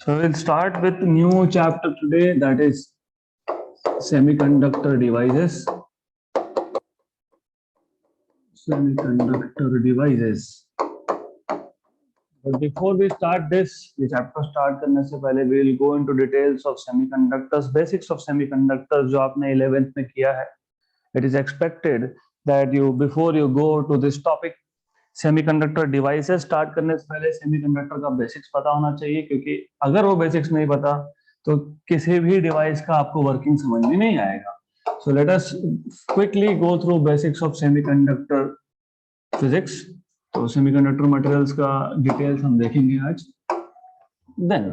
So we'll start with new chapter today, that is semiconductor devices. Semiconductor devices. But before we start this, ये chapter start करने से पहले we will go into details of semiconductors, basics of semiconductors जो आपने 11th में किया है. It is expected that you before you go to this topic, semiconductor devices start करने से पहले सेमीकंडक्टर का बेसिक्स पता होना चाहिए, क्योंकि अगर वो बेसिक्स नहीं पता तो किसी भी डिवाइस का आपको वर्किंग समझ में नहीं आएगा. So let us quickly go through basics of semiconductor physics. तो सेमीकंडक्टर मटेरियल्स का डिटेल्स हम देखेंगे आज. Then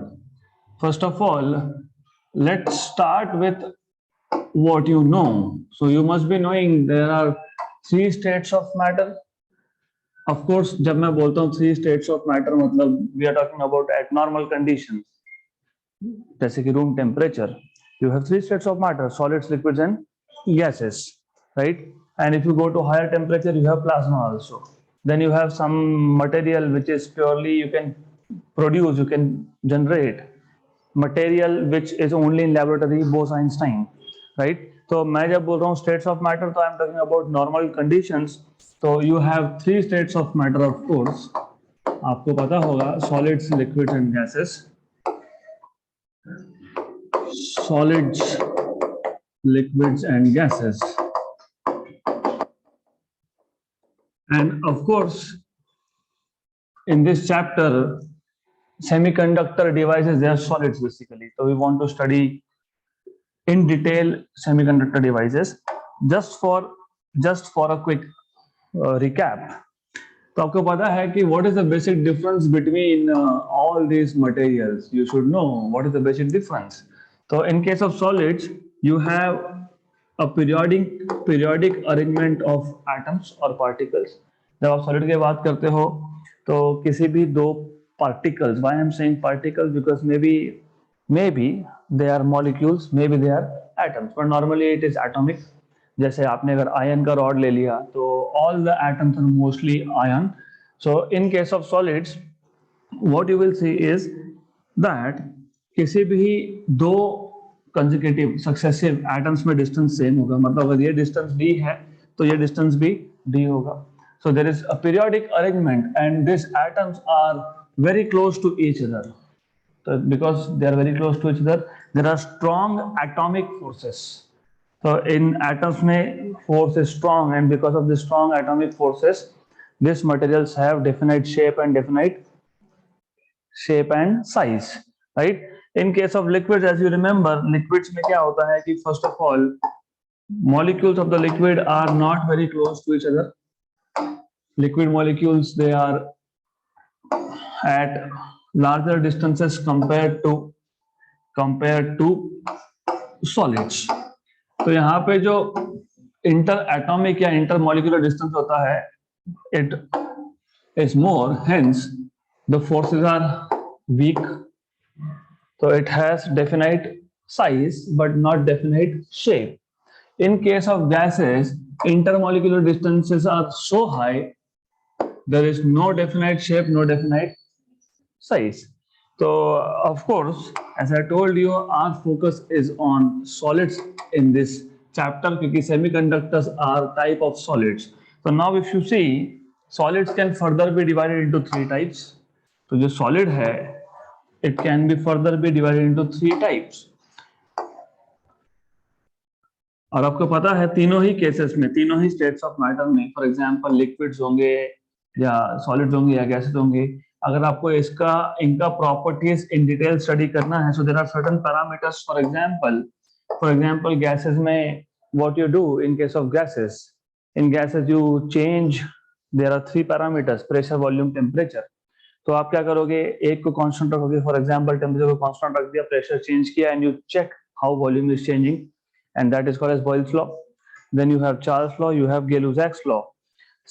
first of all let's start with what you know. So you must be knowing there are three states of matter. Of course, जब मैं बोलता हूँ three states of matter, मतलब we are talking about at normal conditions. जैसे कि room temperature, you have three states of matter: solids, liquids, and gases, right? And if you go to higher temperature, you have plasma also. Then you have some material which is purely you can produce, you can generate material which is only in laboratory, Bose-Einstein, right? तो मैं जब बोल रहा हूँ states of matter, तो I'm talking about normal conditions. तो you have three states of matter, of course. आपको पता होगा solids, liquids, and gases. Solids, liquids, and gases. And of course, in this chapter, semiconductor devices, they are solids basically. So we want to study in detail semiconductor devices. Just for a quick recap, तो आपको पता है कि what is the basic difference between all these materials? You should know what is the basic difference. So in case of solids, you have a periodic arrangement of atoms or particles. जब आप solid की बात करते हो तो किसी भी दो particles, why I'm saying particles, because maybe they are molecules, maybe they are atoms, but normally it is atomic. जैसे आपने अगर आयन का रॉड ले लिया तो all the atoms are mostly ion. So in case of solids, what you will see is that किसी भी दो consecutive successive atoms में distance same होगा. मतलब अगर ये distance d है तो ये distance भी d होगा. So there is a periodic arrangement and these atoms are very close to each other. So because they are very close to each other, there are strong atomic forces. So in atoms में force is strong, and because of the strong atomic forces, these materials have definite shape and size, right? In case of liquids, as you remember, liquids में क्या होता है कि first of all, molecules of the liquid are not very close to each other. Liquid molecules, they are at larger distances compared to solids. तो यहाँ पे जो interatomic या इंटर मॉलिक्यूलर डिस्टेंस होता है, it is more, hence the forces are weak. तो it has definite size but not definite shape. In case of gases, intermolecular distances are so high, there is no definite shape, no definite size. So of course, as I told you, our focus is on solids in this chapter because semiconductors are type of solids. So now if you see, solids can further be divided into three types. So जो solid है, it can be further be divided into three types. और आपको पता है तीनों ही cases में, तीनों ही states of matter में, फॉर एग्जांपल लिक्विड्स होंगे या सॉलिड्स होंगे या गैसेस होंगे, अगर आपको इनका प्रॉपर्टीज इन डिटेल स्टडी करना है, so there are certain parameters. For example gases में what you do in case of gases, in gases you change, there are three parameters: pressure, volume, temperature. तो आप क्या करोगे, एक को कांस्टेंट रखोगे, फॉर एग्जांपल टेम्परेचर को कांस्टेंट रख दिया, प्रेशर चेंज किया, and you check how volume is changing, and that is called as Boyle's law. Then you have Charles law, you have Gay-Lussac's law.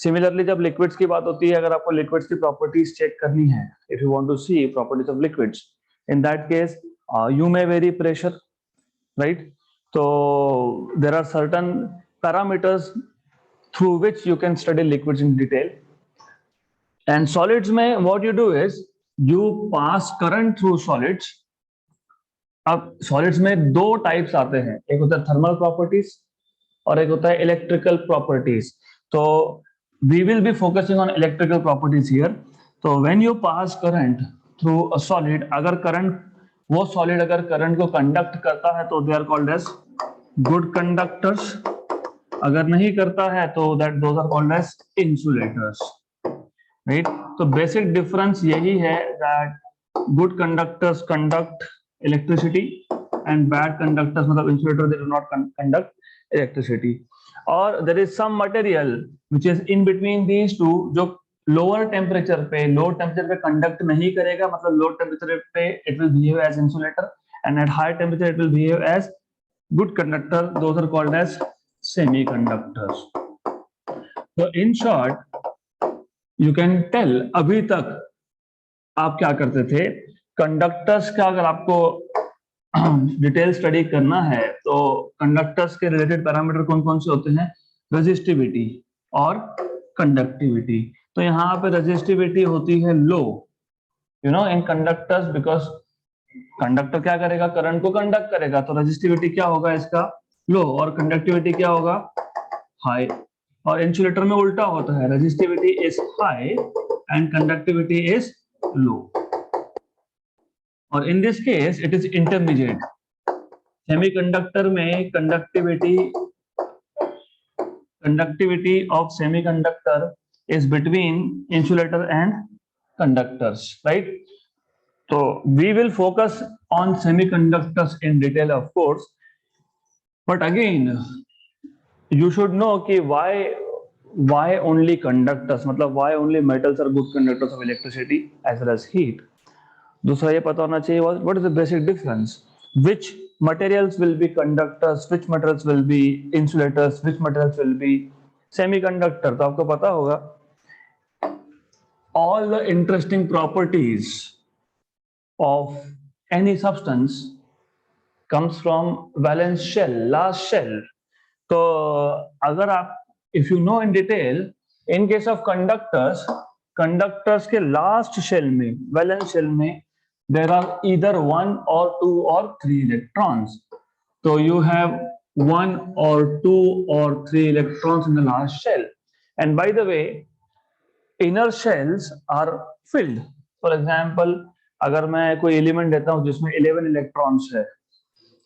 Similarly, जब liquids की बात होती है, अगर आपको liquids की properties check करनी है, if you want to see properties of liquids, in that case you may vary pressure, right? So there are certain parameters through which you can study liquids in detail. And solids में what you do is you pass current through solids अब solids में दो types आते हैं, एक होता है thermal properties और एक होता है इलेक्ट्रिकल प्रॉपर्टीज. तो we will be focusing on electrical properties here. तो when you pass current through a solid, अगर करंट, वो सॉलिड अगर करंट को कंडक्ट करता है तो they are called as good conductors. अगर नहीं करता है तो that those are called as insulators. Right. तो बेसिक डिफरेंस यही है that good conductors conduct electricity and bad conductors मतलब insulator they do not conduct electricity. Or there is some material which is in between these two जो lower temperature पे conduct नहीं करेगा, मतलब low temperature पे it will behave as insulator and at high temperature it will behave as good conductor. Those are called as semiconductors. So in short you can tell अभी तक आप क्या करते थे, कंडक्टर्स का अगर आपको डिटेल स्टडी करना है तो कंडक्टर्स के रिलेटेड पैरामीटर कौन कौन से होते हैं, रेजिस्टिविटी और कंडक्टिविटी. तो यहाँ पे रेजिस्टिविटी होती है low, you know, in conductors, because conductor क्या करेगा, करंट को कंडक्ट करेगा, तो रेजिस्टिविटी क्या होगा इसका, लो, और कंडक्टिविटी क्या होगा, हाई. और इंसुलेटर में उल्टा होता है, resistivity is high and conductivity is low. और in this case it is intermediate. Semiconductor में conductivity of semiconductor is between insulator and conductors, right? So we will focus on semiconductors in detail, of course, but again you should know कि why only conductors, मतलब why only metals are good conductors of electricity as well as heat. दूसरा ये पता होना चाहिए what is the basic difference, which materials will be conductors, which materials will be insulators, which materials will be semiconductor. तो आपको पता होगा all the interesting properties of any substance comes from valence shell, last shell. तो अगर आप if you know in detail, in case of conductors के last shell में, valence shell में, there are either 1 or 2 or 3 electrons. So you have 1 or 2 or 3 electrons in the last shell. And by the way, inner shells are filled. For example, अगर मैं कोई element देता हूं जिसमें 11 electrons है,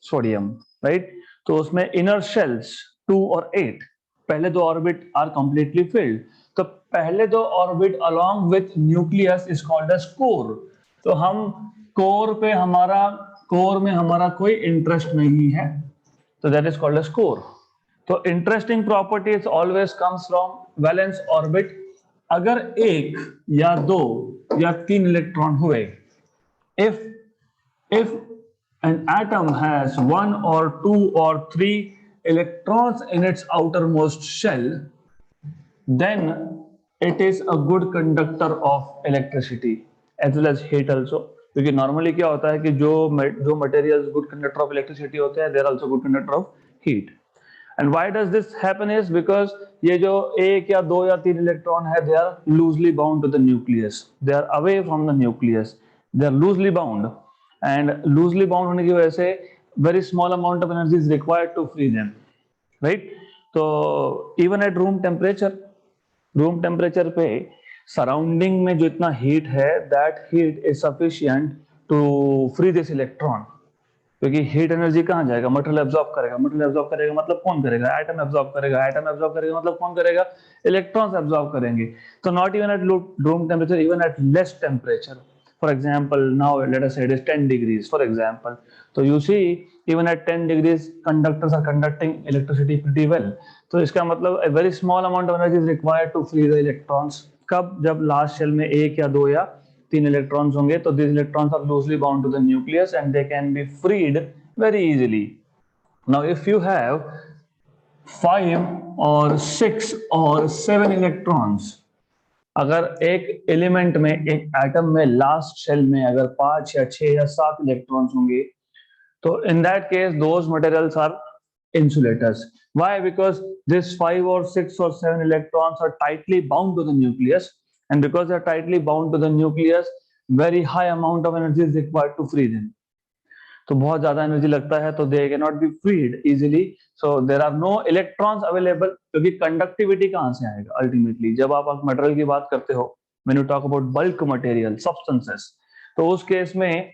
sodium, right, तो उसमें इनर शेल्स 2 और 8, पहले दो ऑर्बिट आर कंप्लीटली फिल्ड. तो पहले दो orbit along with nucleus is called as core. तो हम कोर में हमारा कोई इंटरेस्ट नहीं है, तो that is called as core. तो interesting properties always comes from valence orbit. अगर एक या दो या तीन इलेक्ट्रॉन हुए, if an atom has 1 or 2 or 3 electrons in its outermost shell, then it is a good conductor of electricity as well as heat also. क्योंकि normally क्या होता है कि जो materials good conductor of electricity होते हैं, they are also good conductor of heat. And why does this happen is because ये जो एक या दो या तीन इलेक्ट्रॉन है, they are loosely bound to the nucleus, they are away from the nucleus, they are loosely bound. And loosely bound होने की वजह से very small amount of energy is required to free them, right. तो even at room temperature पे surrounding में जो इतना heat है, that heat is sufficient to free this electron. क्योंकि हीट एनर्जी कहाँ जाएगा, मटेरियल एब्जॉर्ब करेगा, मटेरियल एब्जॉर्ब करेगा मतलब कौन करेगा, एटम एब्जॉर्ब करेगा, एटम एब्जॉर्ब करेगा मतलब कौन करेगा, इलेक्ट्रॉन्स एब्जॉर्ब करेंगे. तो not even at room temperature, even at less temperature, for example now let us say it is 10 degrees for example, so you see even at 10 degrees conductors are conducting electricity pretty well. तो इसका मतलब a very small amount of energy is required to free the electrons. कब, जब last shell में एक या दो या तीन इलेक्ट्रॉन्स होंगे, तो these electrons are loosely bound to the nucleus and they can be freed very easily. Now if you have 5 or 6 or 7 electrons, अगर एक एलिमेंट में, एक एटम में लास्ट शेल में अगर 5 या 6 या 7 इलेक्ट्रॉन्स होंगे, तो in that case those materials are insulators. Why? Because this 5 or 6 or 7 electrons are tightly bound to the nucleus, and because they are tightly bound to the nucleus, very high amount of energy is required to free them. तो बहुत ज्यादा energy लगता है, तो they can not be freed easily, so there are no electrons available, क्योंकि conductivity कहाँ से आएगा अल्टीमेटली जब आप मटेरियल की बात करते हो, when you talk about bulk material substances, तो उस केस में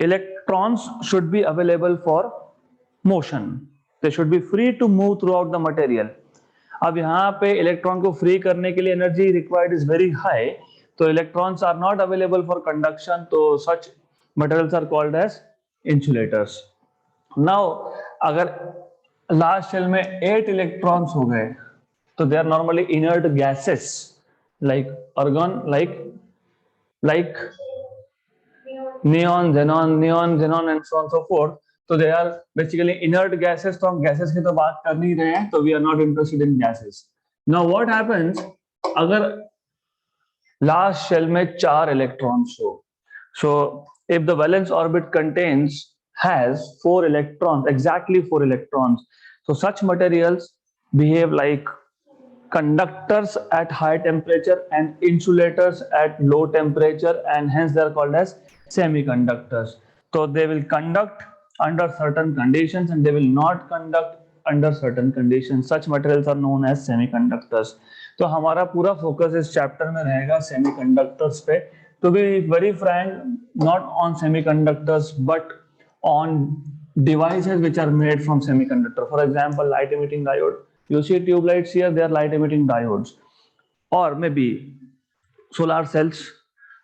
electrons should be available for motion, they should be free to move throughout the material. अब यहाँ पे इलेक्ट्रॉन को फ्री करने के लिए energy required is very high, तो electrons are not available for conduction, तो such materials are called as insulators. Now अगर लास्ट शेल में 8 इलेक्ट्रॉन्स हो गए, तो they are normally inert gases like argon, like neon, xenon and so on so forth, तो they are basically inert gases, तो हम gases की तो बात कर नहीं रहे हैं, तो we are not interested in gases. Now what happens अगर लास्ट शेल में 4 इलेक्ट्रॉन्स हो, so if the valence orbit has 4 electrons, exactly 4 electrons, so such materials behave like conductors at high temperature and insulators at low temperature, and hence they are called as semiconductors. So they will conduct under certain conditions and they will not conduct under certain conditions. Such materials are known as semiconductors. तो हमारा पूरा focus इस chapter में रहेगा semiconductors पे. To be very frank, not on semiconductors but on devices which are made from semiconductor. For example, light emitting diode. You see tube lights here, they are light emitting diodes, or maybe solar cells.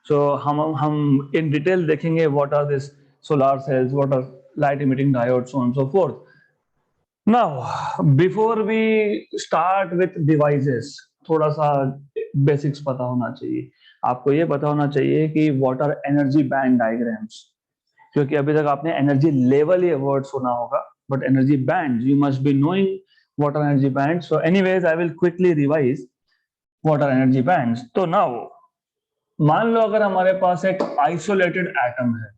So हम in detail देखेंगे what are these solar cells, what are light emitting diodes, so on and so forth. Now before we start with devices, थोड़ा सा basics पता होना चाहिए. आपको ये पता होना चाहिए कि what are energy band diagrams, क्योंकि अभी तक आपने एनर्जी लेवल ये वर्ड सुना होगा, but energy band you must be knowing what are energy bands. So anyways I will quickly revise what are energy bands. तो नाउ मान लो अगर हमारे पास एक आइसोलेटेड एटम है.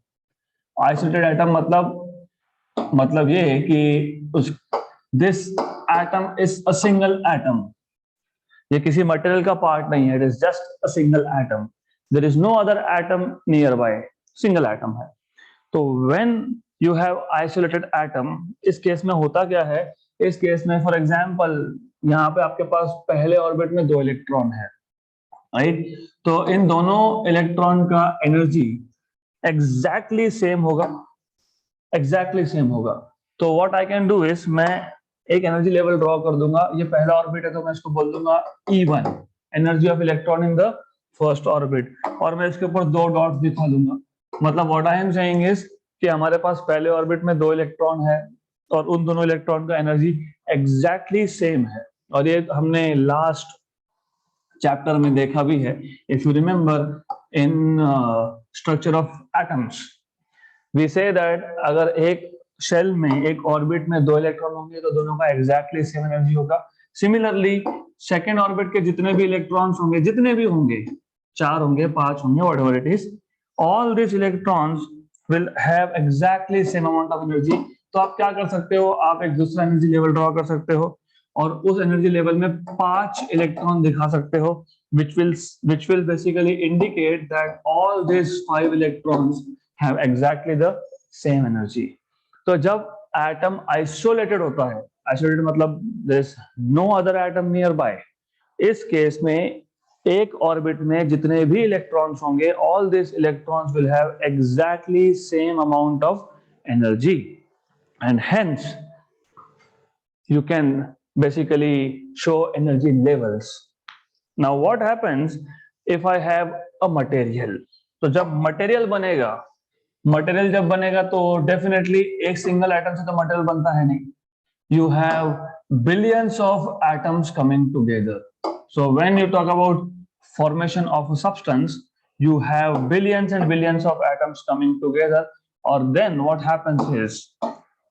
आइसोलेटेड एटम मतलब ये है कि this atom is a single atom. ये किसी मटेरियल का पार्ट नहीं है, it is just a single atom. There is no other atom nearby, single atom है. तो when you have isolated atom, इस केस में होता क्या है, इस केस में फॉर एग्जांपल यहाँ पे आपके पास पहले ऑर्बिट में 2 इलेक्ट्रॉन है, राइट. तो इन दोनों इलेक्ट्रॉन का एनर्जी एग्जैक्टली सेम होगा, एग्जैक्टली सेम होगा. तो what I can do is, मैं एक एनर्जी लेवल ड्रॉ कर दूंगा. ये पहला ऑर्बिट है तो मैं इसको बोल दूंगा E1, energy of electron in the first orbit, और मैं इसके ऊपर 2 डॉट्स दिखा दूंगा. मतलब what I am saying is कि हमारे पास पहले ऑर्बिट में 2 इलेक्ट्रॉन है और उन दोनों इलेक्ट्रॉन का एनर्जी एग्जैक्टली सेम है. और ये हमने लास्ट चैप्टर में देखा भी है. If you remember in structure of atoms we say that अगर एक शेल में एक ऑर्बिट में 2 इलेक्ट्रॉन होंगे तो दोनों का एग्जैक्टली सेम एनर्जी होगा. सिमिलरली सेकेंड ऑर्बिट के जितने भी इलेक्ट्रॉन्स होंगे, जितने भी होंगे, 4 होंगे, 5 होंगे, whatever it is, all these electrons will have exactly same amount of energy. तो आप क्या कर सकते हो, आप एक दूसरा एनर्जी लेवल ड्रॉ कर सकते हो और उस एनर्जी लेवल में 5 इलेक्ट्रॉन दिखा सकते हो, which will basically indicate that all these 5 electrons have exactly the same energy. तो जब एटम आइसोलेटेड होता है, आइसोलेटेड मतलब there is no other atom nearby, इस केस में एक ऑर्बिट में जितने भी इलेक्ट्रॉन्स होंगे, all this electrons will have exactly same amount of energy, and hence you can basically show energy levels. Now what happens if I have a material? तो जब material बनेगा तो डेफिनेटली एक सिंगल एटम से तो material बनता है नहीं. You have billions of atoms coming together. So when you talk about formation of a substance, you have billions and billions of atoms coming together. Or then what happens is,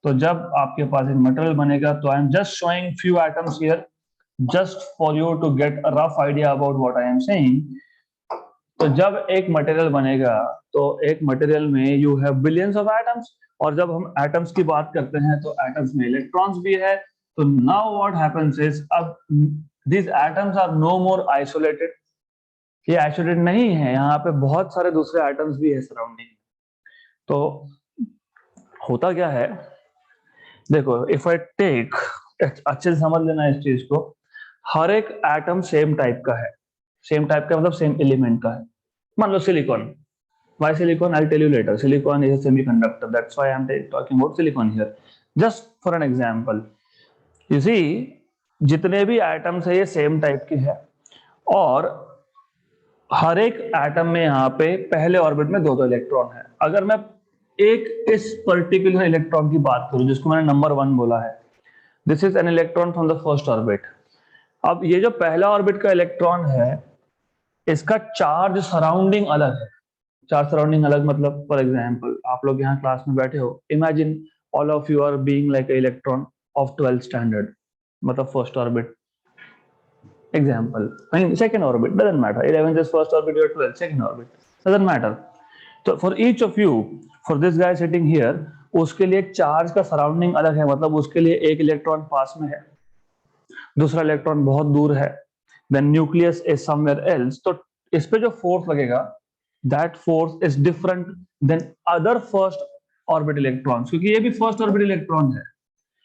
तो जब आपके पास एक material बनेगा, तो I am just showing few atoms here just for you to get a rough idea about what I am saying. तो जब एक material बनेगा तो एक मटेरियल में you have billions of atoms, और जब हम एटम्स की बात करते हैं तो एटम्स में इलेक्ट्रॉन्स भी है. तो नाउ व्हाट हैपेंस इज, अब these atoms are no more isolated. ये आइसोलेटेड नहीं है, यहाँ पे बहुत सारे दूसरे एटम्स भी है सराउंडिंग. तो होता क्या है, देखो इफ आई टेक, अच्छे से समझ लेना इस चीज को, हर एक एटम सेम टाइप का है, सेम टाइप का मतलब सेम एलिमेंट का है। मान लो silicon, why silicon, I'll tell you later. Silicon is a semiconductor, that's why I'm talking about silicon here. Just for an example, you see जितने भी atoms है ये सेम टाइप के हैं, और हर एक एटम में यहाँ पे पहले ऑर्बिट में दो दो इलेक्ट्रॉन है। अगर मैं एक इस पर्टिकुलर इलेक्ट्रॉन की बात करूं जिसको मैंने नंबर 1 बोला है, this is an electron from the first orbit. अब ये जो पहला ऑर्बिट का इलेक्ट्रॉन है, इसका चार्ज सराउंडिंग अलग है। चार्ज सराउंडिंग अलग मतलब, फॉर एग्जाम्पल आप लोग यहाँ क्लास में बैठे हो, imagine all of you are being like a electron of 12th standard, मतलब first orbit example, second orbit doesn't matter, 11th is first orbit or 12th second orbit, doesn't matter. तो for each of you, for this guy sitting here, उसके लिए charge का surrounding अलग है, मतलब उसके लिए एक इलेक्ट्रॉन पास में है, दूसरा इलेक्ट्रॉन बहुत दूर है, then nucleus is somewhere else. तो इस पे जो फोर्स लगेगा, that force is different than other first orbit electrons, क्योंकि ये भी फर्स्ट ऑर्बिट इलेक्ट्रॉन है,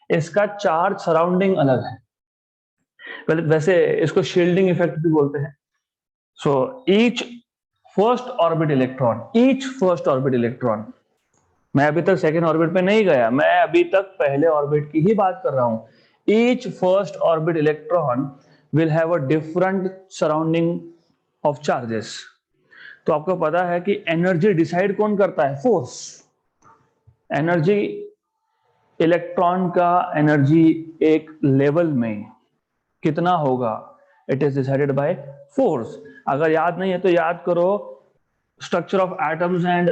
इसका चार्ज सराउंडिंग अलग है। वैसे इसको शील्डिंग इफेक्ट भी बोलते हैं। So each first orbit electron, मैं अभी तक सेकेंड ऑर्बिट पे नहीं गया, मैं अभी तक पहले ऑर्बिट की ही बात कर रहा हूं। Each first orbit electron will have a different surrounding of charges. तो आपको पता है कि एनर्जी डिसाइड कौन करता है? फोर्स। एनर्जी, इलेक्ट्रॉन का एनर्जी एक लेवल में कितना होगा, it is decided by force. अगर याद नहीं है तो याद करो, structure of atoms and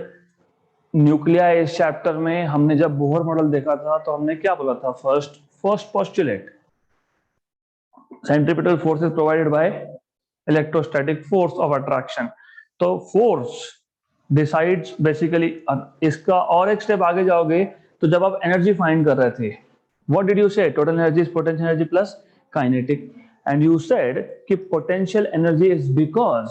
nuclei इस चैप्टर में हमने जब बोहर मॉडल देखा था तो हमने क्या बोला था? First postulate, centripetal force is provided by electrostatic force of attraction. तो फोर्स डिसाइड्स बेसिकली। इसका और एक स्टेप आगे जाओगे तो जब आप एनर्जी फाइंड कर रहे थे, what did you say? Total energy is potential energy plus kinetic, and you said कि potential energy is because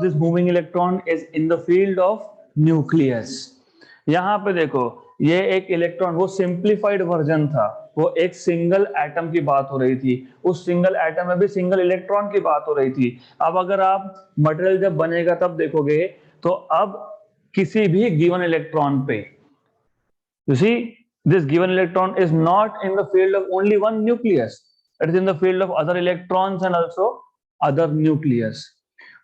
this moving electron is in the field of nucleus. यहां पे देखो, ये एक इलेक्ट्रॉन, वो सिंप्लीफाइड वर्जन था, वो एक सिंगल एटम की बात हो रही थी, उस सिंगल एटम में भी सिंगल इलेक्ट्रॉन की बात हो रही थी। अब अगर आप मटेरियल जब बनेगा तब देखोगे तो अब किसी भी गिवन इलेक्ट्रॉन पे, you see this given electron is not in the field of only one nucleus, it is in the field of other electrons and also other nucleus।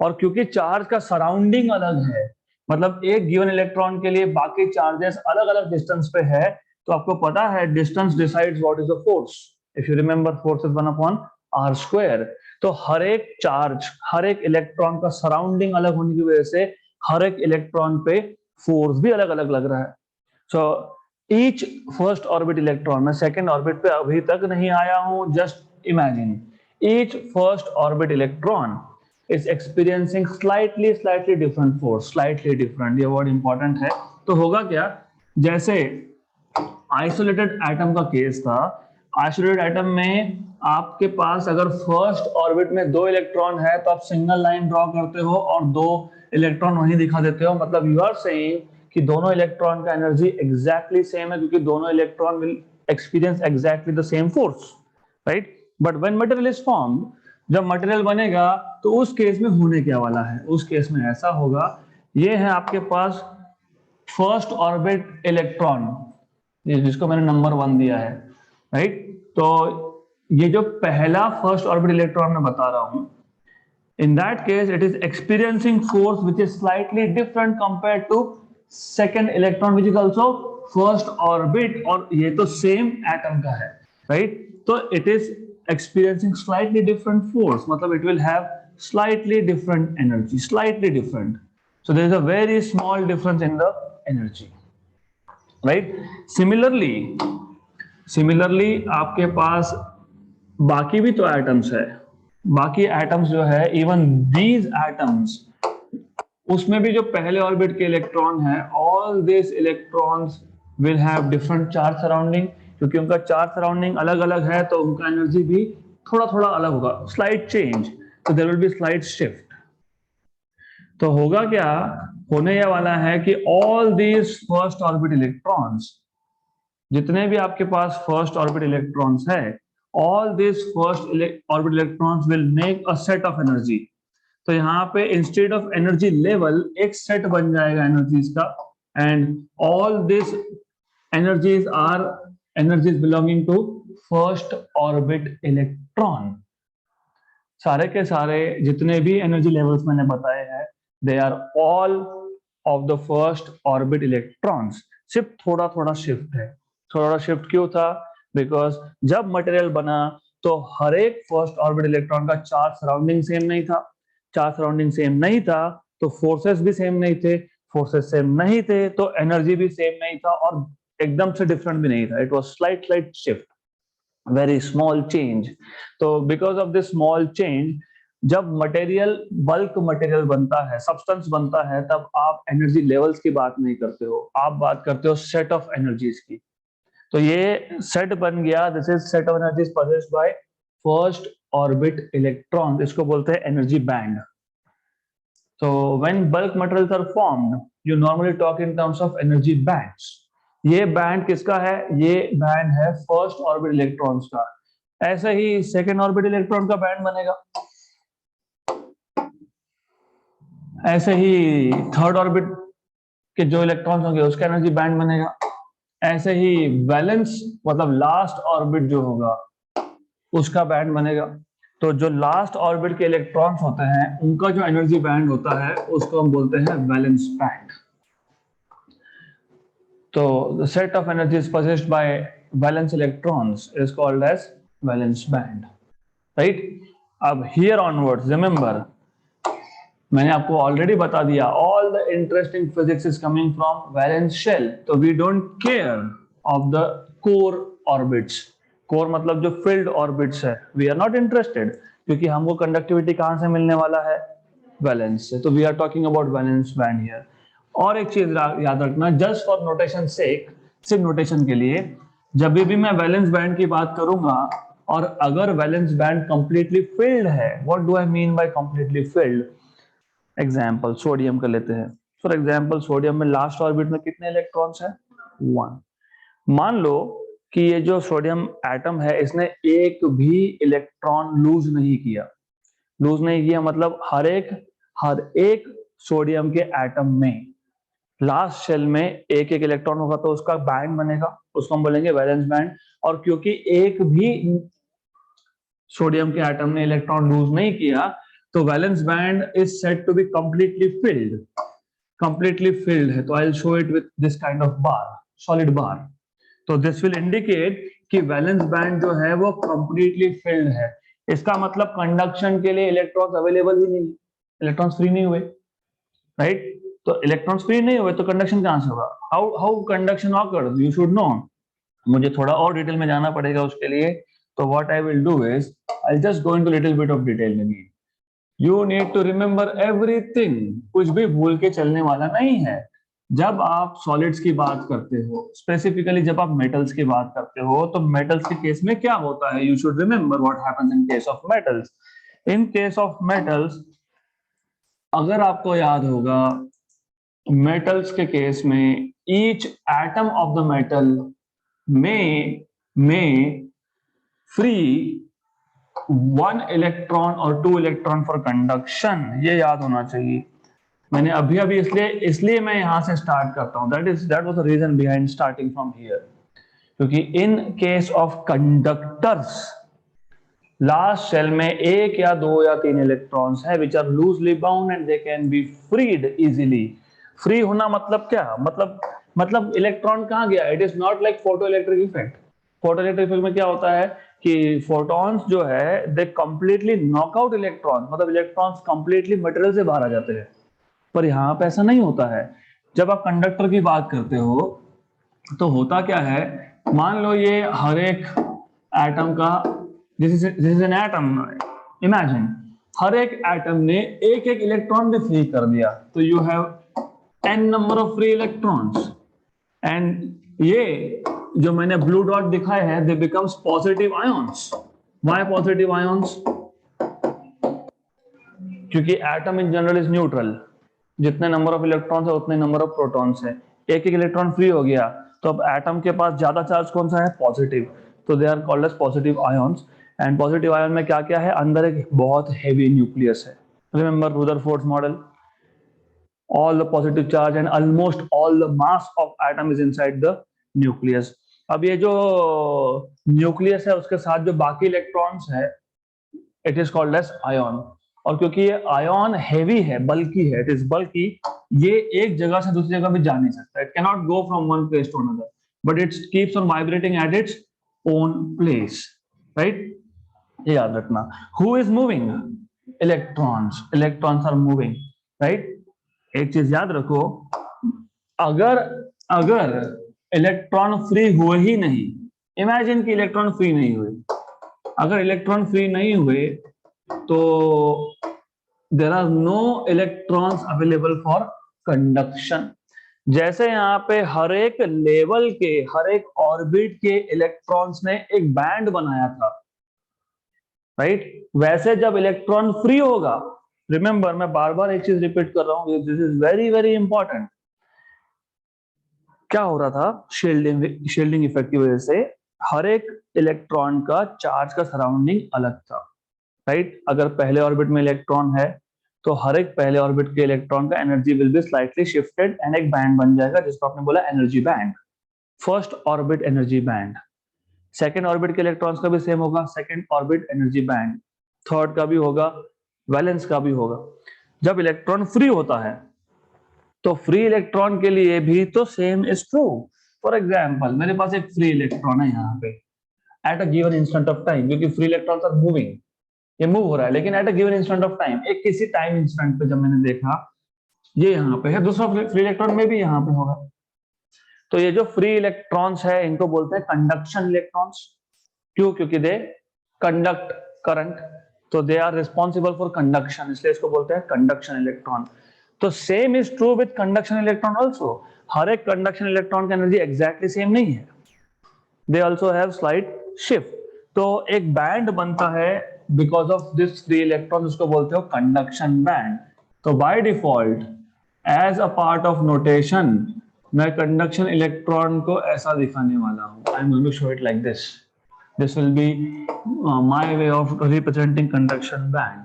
और क्योंकि चार्ज का सराउंडिंग अलग है, मतलब एक गिवन इलेक्ट्रॉन के लिए बाकी चार्जेस अलग अलग डिस्टेंस पे है, तो आपको पता है distance decides what is the force. If you remember, force is 1/r²। तो हर एक चार्ज, हर एक इलेक्ट्रॉन का सराउंडिंग अलग होने की वजह से हर एक इलेक्ट्रॉन पे फोर्स भी अलग अलग लग रहा है। So each first orbit electron, मैं सेकेंड ऑर्बिट पे अभी तक नहीं आया हूं, just imagine, each first orbit electron is experiencing slightly different force, slightly different, ये वर्ड इंपॉर्टेंट है। तो होगा क्या, जैसे आइसोलेटेड एटम का केस था, आइसोलेटेड एटम में आपके पास अगर फर्स्ट ऑर्बिट में दो इलेक्ट्रॉन है तो आप सिंगल लाइन ड्रॉ करते हो और दो इलेक्ट्रॉन वहीं दिखा देते हो, मतलब यू आर सेइंग कि दोनों इलेक्ट्रॉन का एनर्जी एग्जैक्टली सेम है, क्योंकि दोनों electron will experience exactly the same force, right? But when material is formed, जब मटेरियल बनेगा तो उस केस में होने क्या वाला है? उस केस में ऐसा होगा, ये है आपके पास फर्स्ट ऑर्बिट इलेक्ट्रॉन, जिसको मैंने नंबर 1 दिया है, राइट? तो ये जो पहला फर्स्ट ऑर्बिट इलेक्ट्रॉन मैं बता रहा हूं, in that case it is experiencing force which is slightly different compared to second electron which is also first orbit, और ये तो सेम एटम का है, राइट? तो it is experiencing slightly different force, मतलब it will have slightly different energy, slightly different. So there is a very small difference in the energy, right? Similarly आपके पास बाकी भी तो एटम्स है, बाकी एटम्स जो है, इवन दीज एटम्स, उसमें भी जो पहले ऑर्बिट के इलेक्ट्रॉन है, all this electrons will have different charge surrounding, क्योंकि उनका चार्ज सराउंडिंग अलग अलग है तो उनका एनर्जी भी थोड़ा थोड़ा अलग होगा, स्लाइट चेंज, तो there will be slight shift. तो होगा क्या होने यह वाला है कि all these first orbit electrons, जितने भी आपके पास फर्स्ट ऑर्बिट इलेक्ट्रॉन्स है, all this first orbit electrons will make a set of energy. तो यहाँ पे इंस्टेड ऑफ एनर्जी लेवल एक सेट बन जाएगा एनर्जीज का, and all this energies are energies belonging to first orbit electron. सारे के सारे जितने भी एनर्जी लेवल्स मैंने बताए हैं, they are all of the first orbit electrons. सिर्फ थोड़ा थोड़ा शिफ्ट है। थोड़ा शिफ्ट क्यों था? बिकॉज जब मटेरियल बना तो हर एक फर्स्ट ऑर्बिट इलेक्ट्रॉन का चार्ज सराउंडिंग सेम नहीं था। चार्ज सराउंडिंग सेम नहीं था तो फोर्सेस भी सेम नहीं थे। फोर्सेस सेम नहीं थे तो एनर्जी भी सेम नहीं था, और एकदम से डिफरेंट भी नहीं था। It was slight shift, very small change. तो because of this small change, जब मटेरियल बल्क मटेरियल बनता है, सब्सटेंस बनता है, तब आप एनर्जी लेवल्स की बात नहीं करते हो, आप बात करते हो सेट ऑफ एनर्जीज की। तो ये सेट बन गया, this is set of energies possessed by first orbit electron. इसको बोलते हैं energy band. So when bulk materials are formed, you normally talk in terms of energy bands. ये बैंड किसका है? ये बैंड है फर्स्ट ऑर्बिट इलेक्ट्रॉन्स का। ऐसे ही सेकेंड ऑर्बिट इलेक्ट्रॉन का बैंड बनेगा, ऐसे ही थर्ड ऑर्बिट के जो इलेक्ट्रॉन्स होंगे उसका एनर्जी बैंड बनेगा, ऐसे ही वैलेंस मतलब लास्ट ऑर्बिट जो होगा उसका बैंड बनेगा। तो जो लास्ट ऑर्बिट के इलेक्ट्रॉन्स होते हैं उनका जो एनर्जी बैंड होता है उसको हम बोलते हैं वैलेंस बैंड। तो the set of energies possessed by valence electrons is called as valence band, right? अब here onwards, remember, मैंने आपको ऑलरेडी बता दिया, all the interesting physics is coming from valence shell. तो we don't care of the core orbits. core मतलब जो filled orbits है, we are not interested, क्योंकि हमको कंडक्टिविटी कहां से मिलने वाला है? वैलेंस से। तो we are talking about valence band here. और एक चीज याद रखना, जस्ट फॉर नोटेशन सेक, सिर्फ नोटेशन के लिए, जब भी मैं वैलेंस बैंड की बात करूंगा और अगर वैलेंस बैंड कंप्लीटली फिल्ड है, what do I mean by completely filled? Example sodium कर लेते हैं। फॉर एग्जांपल सोडियम में लास्ट ऑर्बिट में कितने इलेक्ट्रॉन्स हैं? 1। मान लो कि ये जो सोडियम एटम है इसने एक भी इलेक्ट्रॉन लूज नहीं किया। लूज नहीं किया मतलब हर एक सोडियम के एटम में लास्ट शेल में एक एक इलेक्ट्रॉन होगा तो उसका बैंड बनेगा, उसको हम बोलेंगे वैलेंस बैंड। और क्योंकि एक भी सोडियम के एटम ने इलेक्ट्रॉन लूज नहीं किया तो valence band is said to be completely filled. Completely filled है तो I will show it with this kind of bar, solid bar. तो दिस विल इंडिकेट कि वैलेंस बैंड जो है वो कंप्लीटली फिल्ड है। इसका मतलब कंडक्शन के लिए इलेक्ट्रॉन्स अवेलेबल ही नहीं, इलेक्ट्रॉन्स फ्री नहीं हुए, राइट? तो इलेक्ट्रॉन्स फ्री नहीं हुए तो कंडक्शन कहां से होगा? How conduction occurs, you should no. मुझे थोड़ा और डिटेल में जाना पड़ेगा उसके लिए। तो what I will do is I just go into little bit of detail में। You need to remember everything, कुछ भी भूल के चलने वाला नहीं है। जब आप सॉलिड्स की बात करते हो, स्पेसिफिकली जब आप मेटल्स की बात करते हो, तो मेटल्स के केस में क्या होता है? You should remember what happens in case of metals. In case of metals, अगर आपको याद होगा, मेटल्स के केस में each atom of the metal में फ्री 1 इलेक्ट्रॉन और 2 इलेक्ट्रॉन फॉर कंडक्शन। ये याद होना चाहिए। मैंने अभी इसलिए मैं यहां से स्टार्ट करता हूं, that was the reason behind starting from here. क्योंकि in case of conductors last shell में 1 या 2 या 3 इलेक्ट्रॉन्स है which are loosely bound and they can be freed easily. Free होना मतलब क्या? मतलब इलेक्ट्रॉन कहां गया? It is not like photo electric effect. Photo electric effect में क्या होता है कि फोटॉन्स जो है दे कंप्लीटली नॉकआउट इलेक्ट्रॉन, मतलब इलेक्ट्रॉन्स कंप्लीटली मटेरियल से बाहर आ जाते हैं। पर यहाँ पे ऐसा नहीं होता है। जब आप कंडक्टर की बात करते हो तो होता क्या है, मान लो ये हर एक एटम का, this is an atom, imagine हर एक एटम ने एक एक इलेक्ट्रॉन भी फ्री कर दिया, तो you have n number of free electrons. And ये जो मैंने ब्लू डॉट दिखाए हैं, they becomes positive ions. Why positive ions? क्योंकि atom in general is neutral, जितने नंबर ऑफ इलेक्ट्रॉन्स है उतने नंबर ऑफ प्रोटॉन्स है। एक एक इलेक्ट्रॉन फ्री हो गया तो अब एटम के पास ज्यादा चार्ज कौन सा है, पॉजिटिव, तो they are called as positive ions. And positive ion में क्या क्या है, अंदर एक बहुत हेवी न्यूक्लियस है। Remember Rutherford's model, all the positive charge and almost all the mass of atom is inside the nucleus। अब ये जो न्यूक्लियस है उसके साथ जो बाकी इलेक्ट्रॉन्स है it is called as ion. और क्योंकि ये आयन हेवी है, बल्कि है, इट इज बल्कि, ये एक जगह से दूसरी जगह भी जा नहीं सकता, it can not go from one place to another, but it keeps on vibrating at its own place, right. ये याद रखना। Who is moving, electrons, electrons are moving, right. एक चीज याद रखो, अगर अगर इलेक्ट्रॉन फ्री हुए ही नहीं, इमेजिन कि इलेक्ट्रॉन फ्री नहीं हुए, अगर इलेक्ट्रॉन फ्री नहीं हुए तो there are no electrons available for conduction. जैसे यहाँ पे हर एक लेवल के, हर एक ऑर्बिट के इलेक्ट्रॉन्स ने एक बैंड बनाया था, राइट, वैसे जब इलेक्ट्रॉन फ्री होगा, रिमेंबर मैं बार बार एक चीज रिपीट कर रहा हूं, this is very very important. क्या हो रहा था, शील्डिंग इफेक्ट की वजह से हर एक इलेक्ट्रॉन का चार्ज का सराउंडिंग अलग था, राइट। अगर पहले ऑर्बिट में इलेक्ट्रॉन है तो हर एक पहले ऑर्बिट के इलेक्ट्रॉन का energy will be slightly shifted and एक बैंड बन जाएगा जिसको आपने बोला energy band, first orbit energy band. Second orbit के इलेक्ट्रॉन्स का भी सेम होगा, second orbit energy band. Third का भी होगा, वैलेंस का भी होगा। जब इलेक्ट्रॉन फ्री होता है तो फ्री इलेक्ट्रॉन के लिए भी तो same is true. For example मेरे पास एक फ्री इलेक्ट्रॉन है यहाँ पे at a given instant of time, क्योंकि फ्री इलेक्ट्रॉन्स आर मूविंग, ये मूव हो रहा है, लेकिन at a given instant of time, एक किसी टाइम इंस्टेंट पे जब मैंने देखा ये यहाँ पे है, दूसरा फ्री इलेक्ट्रॉन में भी यहाँ पे होगा। तो ये जो फ्री इलेक्ट्रॉन्स है इनको बोलते हैं कंडक्शन इलेक्ट्रॉन्स। क्यों, क्योंकि दे कंडक्ट करंट, तो they are responsible for conduction, इसलिए इसको बोलते हैं कंडक्शन इलेक्ट्रॉन। तो same is true with conduction electron also. हर एक कंडक्शन इलेक्ट्रॉन की एनर्जी एग्जैक्टली सेम नहीं है, they also have slight shift. तो एक बैंड बनता है because of this free electron, उसको बोलते हो कंडक्शन बैंड। तो by default as a part of notation मैं कंडक्शन इलेक्ट्रॉन को ऐसा दिखाने वाला हूं, I am going to show it like this, this will be my way of representing conduction band,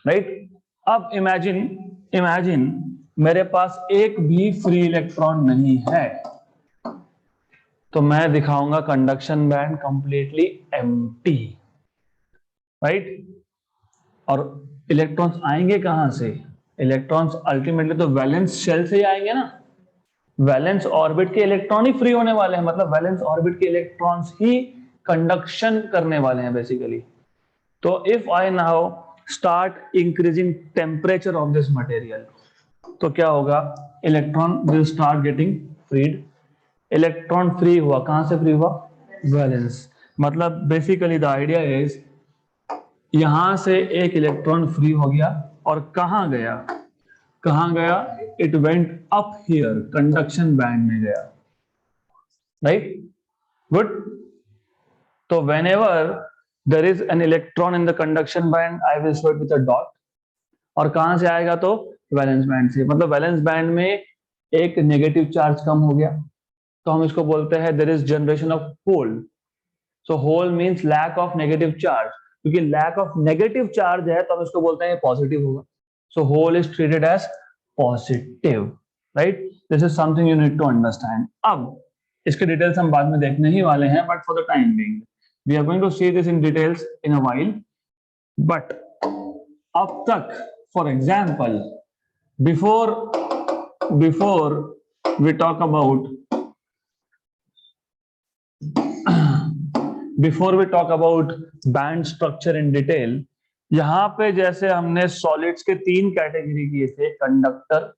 right. अब इमेजिन मेरे पास एक भी फ्री इलेक्ट्रॉन नहीं है, तो मैं दिखाऊंगा conduction band completely empty, right. और इलेक्ट्रॉन्स आएंगे कहां से, इलेक्ट्रॉन्स अल्टीमेटली तो वैलेंस शेल से ही आएंगे ना, वैलेंस ऑर्बिट के इलेक्ट्रॉन ही फ्री होने वाले हैं, मतलब वैलेंस ऑर्बिट के इलेक्ट्रॉन्स ही कंडक्शन करने वाले हैं बेसिकली। तो if I now start increasing temperature of this material, तो क्या होगा, electron will start getting freed. Electron free हुआ, कहां से फ्री हुआ, वैलेंस। मतलब बेसिकली द आइडिया इज यहां से एक इलेक्ट्रॉन फ्री हो गया और कहां गया, कहां गया, it went up here, conduction band में गया, राइट, गुड। तो whenever there is an electron in the conduction band I will show it with a dot, और कहां से आएगा, तो वैलेंस बैंड से। मतलब वैलेंस बैंड में एक नेगेटिव चार्ज कम हो गया तो हम इसको बोलते हैं there is generation of hole. So hole means lack of negative charge, क्योंकि लैक ऑफ नेगेटिव चार्ज है तो हम इसको बोलते हैं पॉजिटिव होगा। So hole is treated as positive, right. This is something you need to understand. अब इसके डिटेल्स हम बाद में देखने ही वाले हैं, but for the time being we are going to see this in details in a while. But अब तक, for example, before we talk about before we talk about band structure in detail, यहां पे जैसे हमने solids के तीन category किए थे, conductor,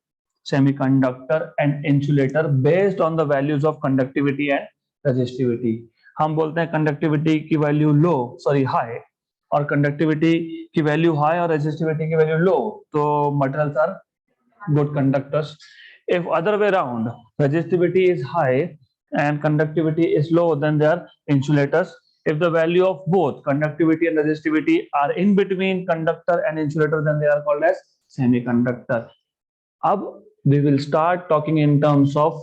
semiconductor and insulator, based on the values of conductivity and resistivity. हम बोलते हैं कंडक्टिविटी की वैल्यू लो, सॉरी हाई, और कंडक्टिविटी की वैल्यू हाई और रेजिस्टिविटी की वैल्यू लो, तो materials are good conductors. If other way around, resistivity is high and conductivity is low, then they are insulators. If the value of both conductivity and resistivity are in between conductor and insulator, then they are called as semiconductor. अब we will start talking in terms of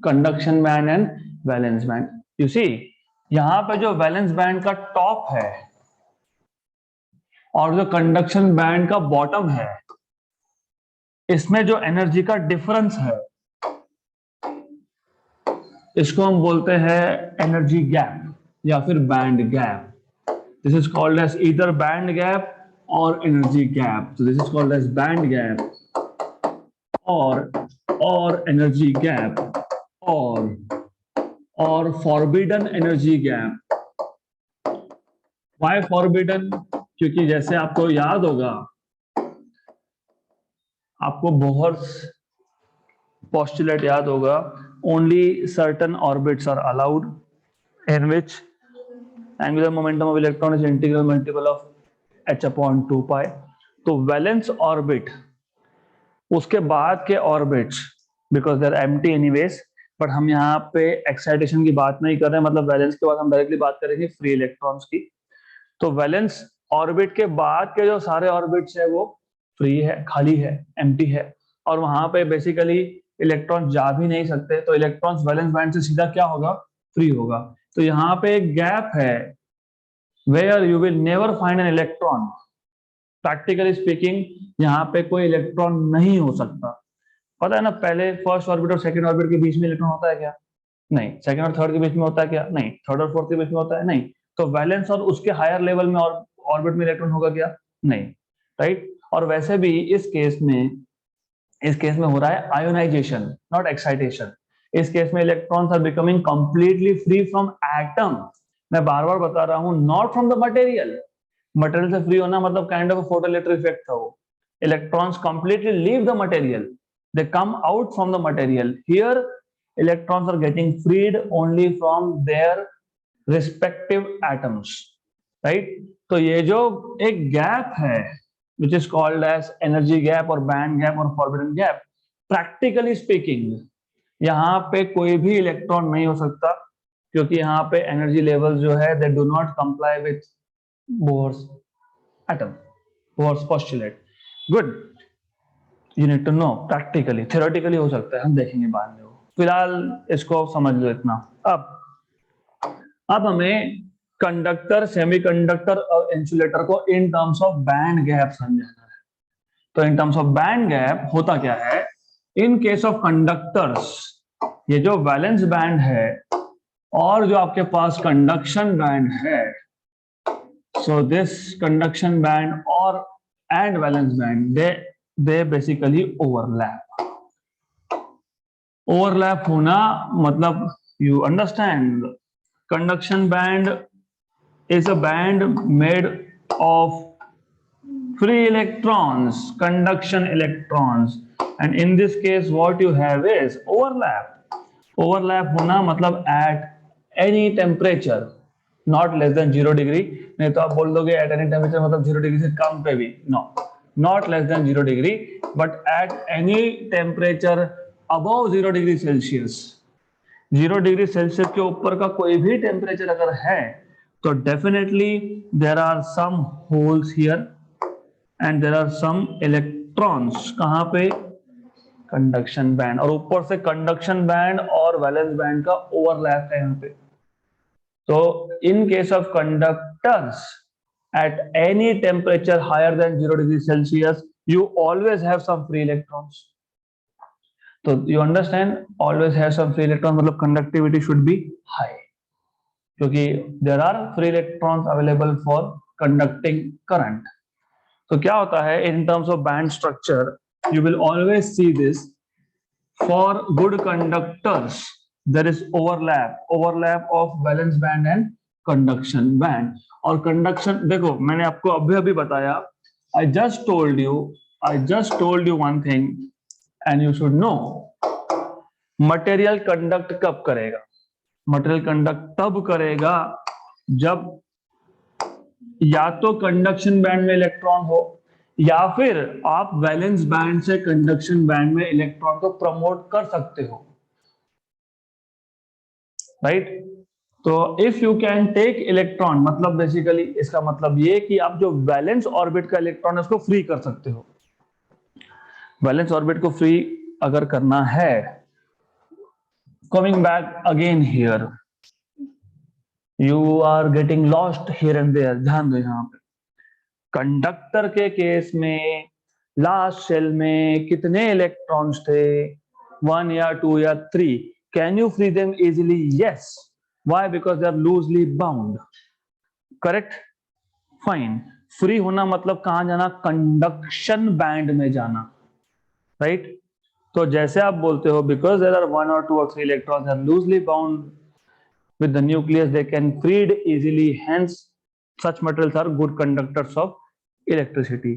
conduction band and valence band. You see, यहाँ पे जो valence band का top है और जो conduction band का bottom है, इसमें जो एनर्जी का डिफरेंस है, इसको हम बोलते हैं एनर्जी गैप या फिर band gap. This is called as either band gap और energy gap. So this is called as band gap or energy gap or forbidden energy gap. Why forbidden? क्योंकि जैसे आपको याद होगा, आपको बोहर्स postulate याद होगा, only certain orbits are allowed in which angular momentum of electron is integral multiple of h upon 2 pi. तो valence orbit, उसके बाद के orbits, because they are empty anyways, but हम यहाँ पे एक्साइटेशन की बात नहीं कर रहे हैं, मतलब वैलेंस के बाद हम डायरेक्टली बात करेंगे फ्री इलेक्ट्रॉन्स की. तो वैलेंस ऑर्बिट के बाद के जो सारे ऑर्बिट्स है वो फ्री है, खाली है, एम्प्टी है, और वहां पे बेसिकली इलेक्ट्रॉन जा भी नहीं सकते. तो इलेक्ट्रॉन्स वैलेंस बैंड से सीधा क्या होगा, फ्री होगा. तो यहाँ पे एक गैप है where you will never find an electron. Practically speaking यहाँ पे कोई इलेक्ट्रॉन नहीं हो सकता. पता है ना, पहले फर्स्ट ऑर्बिट और सेकंड ऑर्बिट के बीच में इलेक्ट्रॉन होता है क्या? नहीं. सेकंड और थर्ड के बीच में होता है क्या? नहीं. थर्ड और फोर्थ के बीच में होता है? नहीं. तो वैलेंस और उसके हायर लेवल में और ऑर्बिट में इलेक्ट्रॉन होगा क्या? नहीं. राइट. और वैसे भी इस केस में हो रहा है आयोनाइजेशन, नॉट एक्साइटेशन. इस केस में electrons are becoming completely free from atom. मैं बार बार बता रहा हूं, not from the material. Material से फ्री होना मतलब काइंड ऑफ फोटोइलेक्ट्रिक इफेक्ट था वो. Electrons completely leave the material, they come out from the material. Here electrons are getting freed only from their respective atoms. Right. तो ये जो एक gap है which is called as energy gap और band gap और forbidden gap, practically speaking यहाँ पे कोई भी इलेक्ट्रॉन नहीं हो सकता, क्योंकि यहाँ पे एनर्जी लेवल जो है they do not comply with Bohr's atom, Bohr's postulate. Good. You need to know practically. Theoretically हो सकता है, हम देखेंगे बाद में. फिलहाल इसको समझ लो इतना. अब हमें कंडक्टर, सेमीकंडक्टर और इंसुलेटर को इन टर्म्स ऑफ बैंड गैप समझाना है. तो इन टर्म्स ऑफ बैंड गैप होता क्या है? इन केस ऑफ कंडक्टर्स, ये जो वैलेंस बैंड है और जो आपके पास कंडक्शन बैंड है, सो दिस कंडक्शन बैंड और and valence band they basically overlap. Overlap होना मतलब you understand, conduction band is a band made of free electrons, conduction electrons, and in this case what you have is overlap. Overlap होना मतलब at any temperature not less than 0 degree. नहीं तो आप बोल दोगे at any temperature मतलब 0 degree से कम पे भी. No, not less than 0 degree, but at any temperature above 0 degree Celsius. 0 degree Celsius के ऊपर का कोई भी टेम्परेचर अगर है तो definitely there are some holes here and there are some electrons. कहां पे? Conduction band. और ऊपर से कंडक्शन बैंड और वैलेंस बैंड का ओवरलैप है यहाँ पे. तो in case of conductors at any temperature higher than 0 degree Celsius you always have some free electrons. तो you understand, always have some free electron मतलब कंडक्टिविटी शुड बी हाई, क्योंकि there are free electrons available for conducting current. तो क्या होता है in terms of band structure, you will always see this. For good conductors there is overlap of valence band and conduction band. और conduction देखो, मैंने आपको अभी बताया, I just told you one thing and you should know, material conduct कब करेगा? Material conduct तब करेगा जब या तो कंडक्शन बैंड में इलेक्ट्रॉन हो या फिर आप वैलेंस बैंड से कंडक्शन बैंड में इलेक्ट्रॉन को प्रमोट कर सकते हो. राइट. तो if you can take electron, मतलब बेसिकली इसका मतलब ये कि आप जो वैलेंस ऑर्बिट का इलेक्ट्रॉन है उसको फ्री कर सकते हो। वैलेंस ऑर्बिट को फ्री अगर करना है, coming back again here, you are getting lost here and there. ध्यान दो यहाँ पे, कंडक्टर के केस में लास्ट शेल में कितने इलेक्ट्रॉन्स थे, 1 या 2 या 3। Can you free them easily? Yes. Why? Because they are loosely bound. Correct, fine. Free होना मतलब कहां जाना? कंडक्शन बैंड में जाना, राइट right? तो जैसे आप बोलते हो because there are 1 or 2 or 3 electrons are loosely bound with the nucleus, they can freed easily, hence such materials are good conductors of electricity.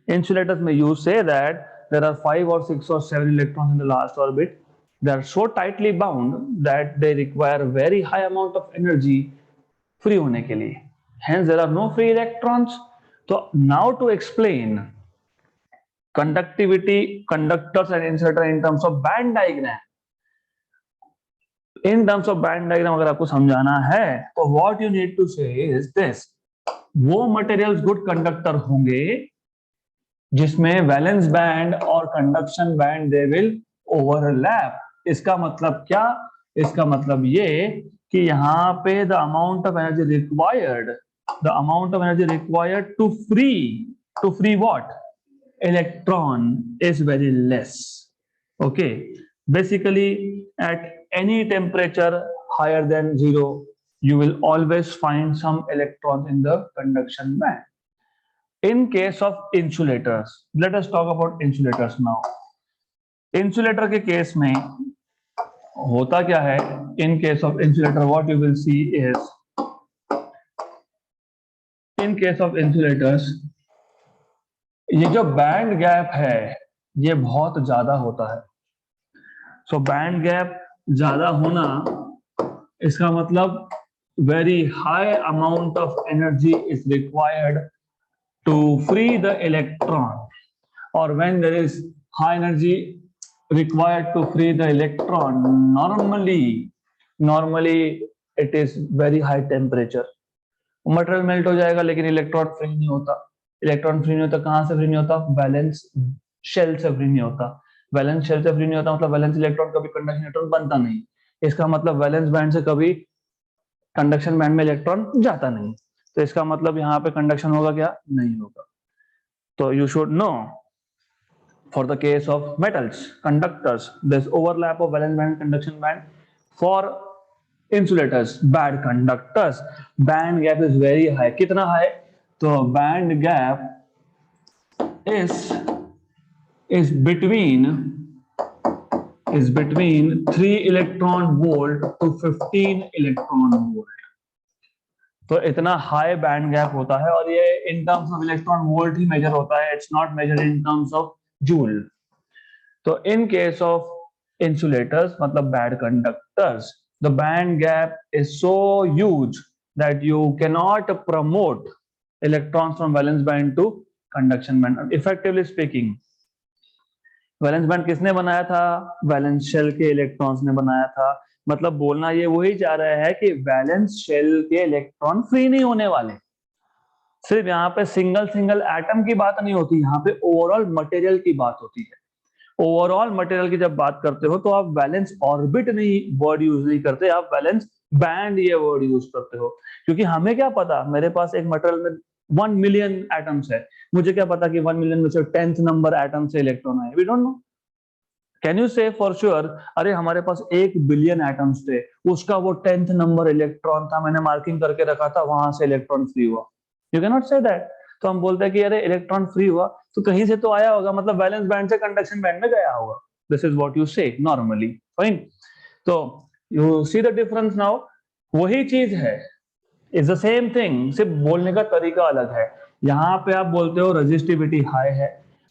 Insulators may you say that there are 5 or 6 or 7 electrons in the last orbit. They are so tightly bound that they require very high amount of energy free होने के लिए, hence there are no free electrons. So now to explain conductivity, conductors and insulator in terms of band diagram, in terms of band diagram अगर आपको समझाना है तो what you need to say is this, वो materials good conductor होंगे जिसमें valence band और conduction band they will overlap. इसका मतलब क्या? इसका मतलब ये कि यहाँ पे the amount of energy required, the amount of energy required to free what? Electron is very less. Okay, basically at any temperature higher than 0 you will always find some electrons in the conduction band. In case of insulators, let us talk about insulators now. insulator के case में होता क्या है? in case of insulator what you will see is, in case of insulators ये जो band gap है ये बहुत ज्यादा होता है। सो बैंड गैप ज्यादा होना इसका मतलब very high amount of energy is required to free the electron, or when there is high energy required to free the electron, normally it is very high temperature, material melt हो जाएगा लेकिन electron free नहीं होता। Electron free नहीं होता, कहां से free नहीं होता? वैलेंस शेल से फ्री नहीं होता। वैलेंस शेल से फ्री नहीं होता मतलब वैलेंस इलेक्ट्रॉन कभी कंडक्शन इलेक्ट्रॉन बनता नहीं। इसका मतलब वैलेंस बैंड से कभी कंडक्शन बैंड में इलेक्ट्रॉन जाता नहीं। तो इसका मतलब यहाँ पे कंडक्शन होगा क्या? नहीं होगा। तो you should no for the case of metals, conductors, there's overlap of valence band, conduction band. For insulators, bad conductors, band gap is very high. कितना high? तो band gap is between 3 electron volt to 15 electron volt. तो इतना high band gap होता है और ये in terms of electron volt ही measure होता है, it's not measure in terms of joule. तो इन केस ऑफ इंसुलेटर्स मतलब bad conductors, the band gap is so huge that you can not promote electrons from valence band to conduction band. Effectively speaking, valence band किसने बनाया था? Valence shell के electrons ने बनाया था। मतलब बोलना ये वही चाह रहा है कि वैलेंस शेल के इलेक्ट्रॉन फ्री नहीं होने वाले। सिर्फ यहाँ पे सिंगल एटम की बात नहीं होती, यहाँ पे ओवरऑल मटेरियल की बात होती है। ओवरऑल मटेरियल की जब बात करते हो तो आप वैलेंस ऑर्बिट नहीं वर्ड यूज नहीं करते, आप वैलेंस बैंड ये वर्ड यूज करते हो। क्योंकि हमें क्या पता, मेरे पास एक मटेरियल में 1 मिलियन एटम्स है, मुझे क्या पता कि 1 मिलियन में से 10th नंबर एटम से इलेक्ट्रॉन आए? We don't know. Can you say for sure अरे हमारे पास 1 बिलियन एटम्स थे, उसका वो 10th नंबर इलेक्ट्रॉन था, मैंने मार्किंग करके रखा था, वहां से इलेक्ट्रॉन फ्री हुआ? You can not say that. तो हम बोलते हैं कि अरे इलेक्ट्रॉन फ्री हुआ तो कहीं से तो आया होगा, मतलब वैलेंस बैंड से कंडक्शन बैंड में गया होगा। दिस इज व्हाट यू से नॉर्मली, फाइन। तो you see the difference now, वही चीज है, इज द सेम थिंग, सिर्फ बोलने का तरीका अलग है। यहाँ पे आप बोलते हो रेजिस्टिविटी हाई है,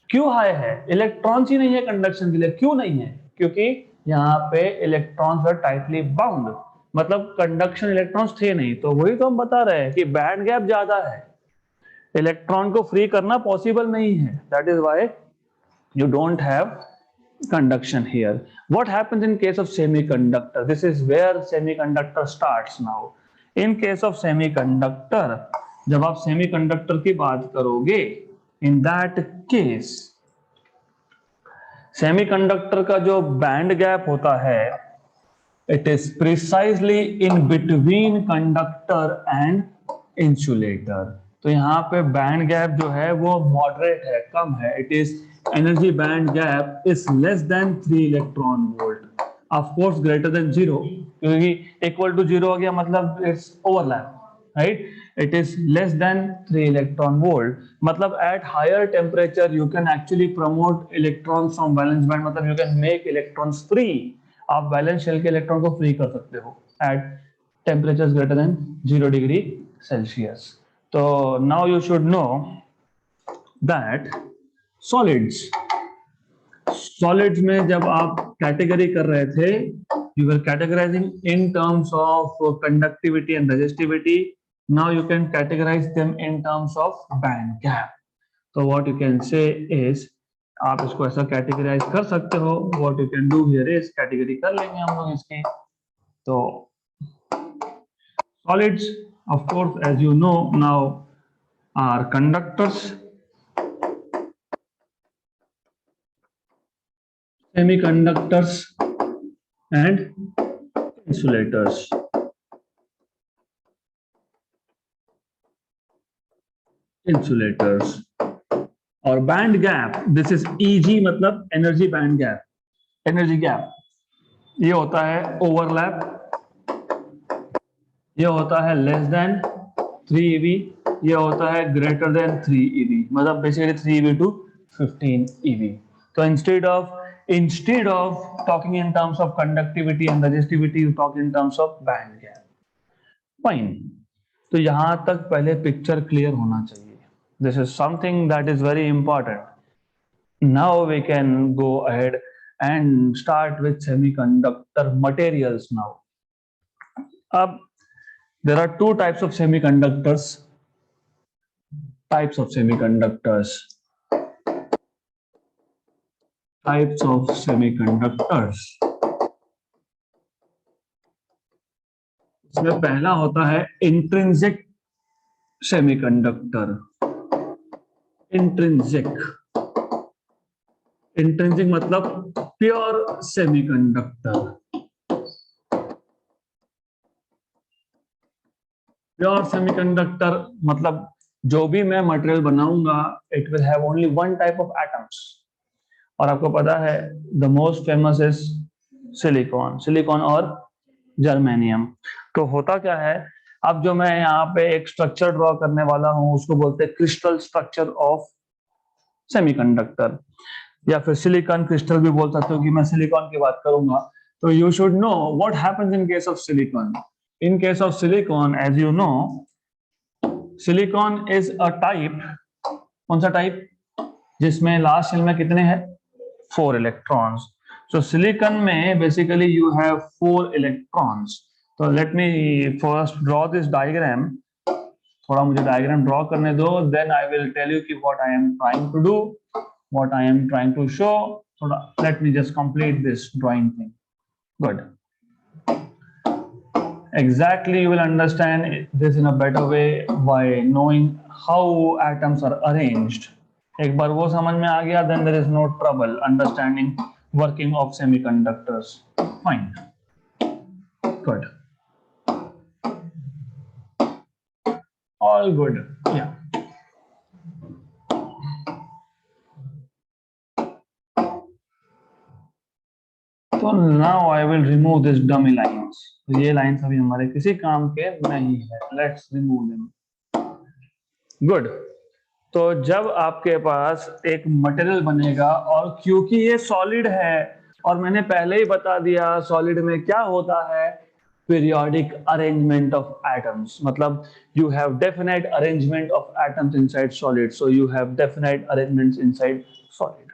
क्यों हाई है? इलेक्ट्रॉन्स ही नहीं है कंडक्शन के लिए। क्यों नहीं है? क्योंकि यहाँ पे इलेक्ट्रॉन्स आर टाइटली बाउंड, मतलब कंडक्शन इलेक्ट्रॉन्स थे नहीं। तो वही तो हम बता रहे हैं कि बैंड गैप ज्यादा है, इलेक्ट्रॉन को फ्री करना पॉसिबल नहीं है। That is why you don't have conduction here. What happens in case of semiconductor? This is where semiconductor starts now. In case of semiconductor, जब आप semiconductor की बात करोगे, in that case semiconductor का जो band gap होता है, it is precisely in between conductor and insulator. तो यहाँ पे बैंड गैप जो है वो मॉडरेट है, कम है. It is energy band gap is less than 3 electron volt, of course greater than 0, क्योंकि इक्वल टू 0 हो गया मतलब it's overlap, right. It is less than 3 electron volt, मतलब at higher temperature you can actually promote electrons from valence band, मतलब you can make electrons free. आप valence shell के electron को free कर सकते हो at temperature greater than 0 degree Celsius. तो now you should know that solids में जब आप कैटेगरी कर रहे थे, you were categorizing in terms of conductivity and resistivity. Now you can categorize them in terms of band gap. So what you can say is, आप इसको ऐसा categorise कर सकते हो. What you can do here is category कर लेंगे हम लोग इसकी. तो solids, of course, as you know now, are conductors, semiconductors, and insulators. और band gap, this is EG, मतलब energy band gap. Energy gap ये होता है ओवरलैप, ये होता है लेस देन 3 eV, ये होता है ग्रेटर देन 3 eV, मतलब बेसिकली 3 eV to 15 eV. तो instead of talking in terms of conductivity and resistivity, you talk in terms of band gap. Fine. तो यहां तक पहले पिक्चर क्लियर होना चाहिए. This is something that is very important. Now we can go ahead and start with semiconductor materials now. अब there are two types of semiconductors. Types of semiconductors. इसमें पहला होता है इंट्रिंसिक सेमीकंडक्टर. इंट्रिंसिक मतलब pure semiconductor. Pure semiconductor मतलब जो भी मैं मटेरियल बनाऊंगा, it will have only one type of atoms. और आपको पता है the most famous is silicon और जर्मेनियम. तो होता क्या है, अब जो मैं यहाँ पे एक स्ट्रक्चर ड्रॉ करने वाला हूँ उसको बोलते हैं क्रिस्टल स्ट्रक्चर ऑफ सेमीकंडक्टर, या फिर सिलिकॉन क्रिस्टल भी बोल सकते हो कि मैं सिलिकॉन की बात करूंगा. तो you should know what happens in case of silicon. In case of silicon, as you know, silicon is a type. कौन सा टाइप? जिसमें लास्ट शेल में कितने हैं? 4 इलेक्ट्रॉन्स. So silicon में basically you have 4 electrons. So let me first draw this diagram. थोड़ा मुझे diagram draw करने दो, then I will tell you कि what I am trying to do, what I am trying to show. थोड़ा let me just complete this drawing thing. Good. Exactly, you will understand this in a better way by knowing how atoms are arranged. एक बार वो समझ में आ गया, then there is no trouble understanding working of semiconductors. Fine. Good. All good. Yeah. So now I will remove this dummy lines. तो ये lines अभी हमारे किसी काम के नहीं है. Let's remove them. Good. तो जब आपके पास एक मटेरियल बनेगा, और क्योंकि ये सॉलिड है, और मैंने पहले ही बता दिया सॉलिड में क्या होता है, पीरियोडिक अरेंजमेंट ऑफ एटम्स. मतलब you have definite arrangement of atoms inside solid. So you have definite arrangements inside solid.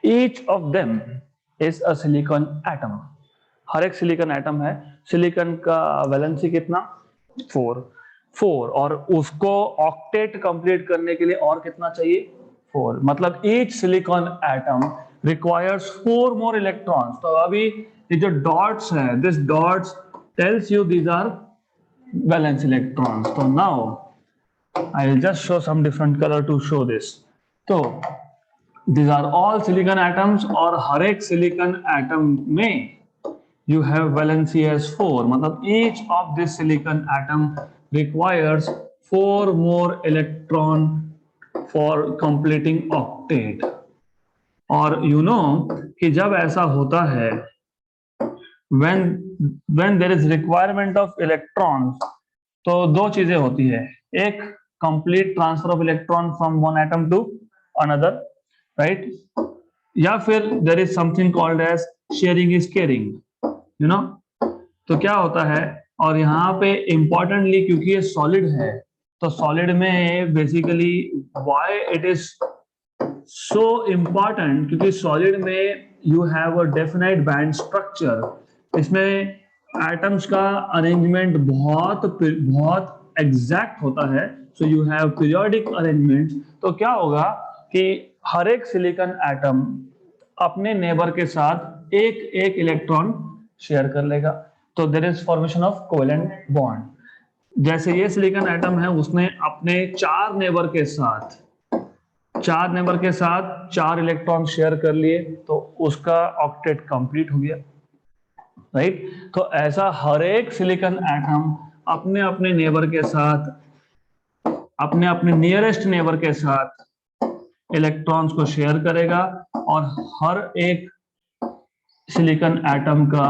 Each of them is a silicon atom. हर एक सिलिकॉन एटम है. सिलिकॉन का वैलेंसी कितना? 4. और उसको ऑक्टेट कंप्लीट करने के लिए और कितना चाहिए? 4. मतलब each silicon atom requires 4 more electrons. तो अभी ये जो dots है, this dots tells you these are valence electrons. So now I will just show some different color to show this. तो these are all silicon atoms और हर एक silicon atom में you have valency as 4. मतलब each of this silicon atom requires 4 more electron for completing octet. और you know कि जब ऐसा होता है when there is requirement of electrons, तो दो चीजें होती है, एक complete transfer of electron from one atom to another, right? या फिर there is something called as sharing is caring, you know. तो क्या होता है, और यहाँ पे importantly क्योंकि ये solid है, तो solid में basically why it is so important, क्योंकि solid में you have a definite band structure. इसमें atoms का arrangement बहुत exact होता है, so you have periodic arrangements. तो क्या होगा कि हर एक silicon atom अपने नेबर के साथ एक एक इलेक्ट्रॉन शेयर कर लेगा. तो there is formation of covalent bond. जैसे ये सिलिकॉन एटम है, उसने अपने चार नेबर के साथ चार इलेक्ट्रॉन शेयर कर लिए, तो उसका ऑक्टेट कंप्लीट हो गया, राइट? तो ऐसा हर एक सिलिकॉन एटम अपने अपने नेबर के साथ, अपने अपने नियरेस्ट नेबर के साथ इलेक्ट्रॉन्स को शेयर करेगा और हर एक सिलिकॉन एटम का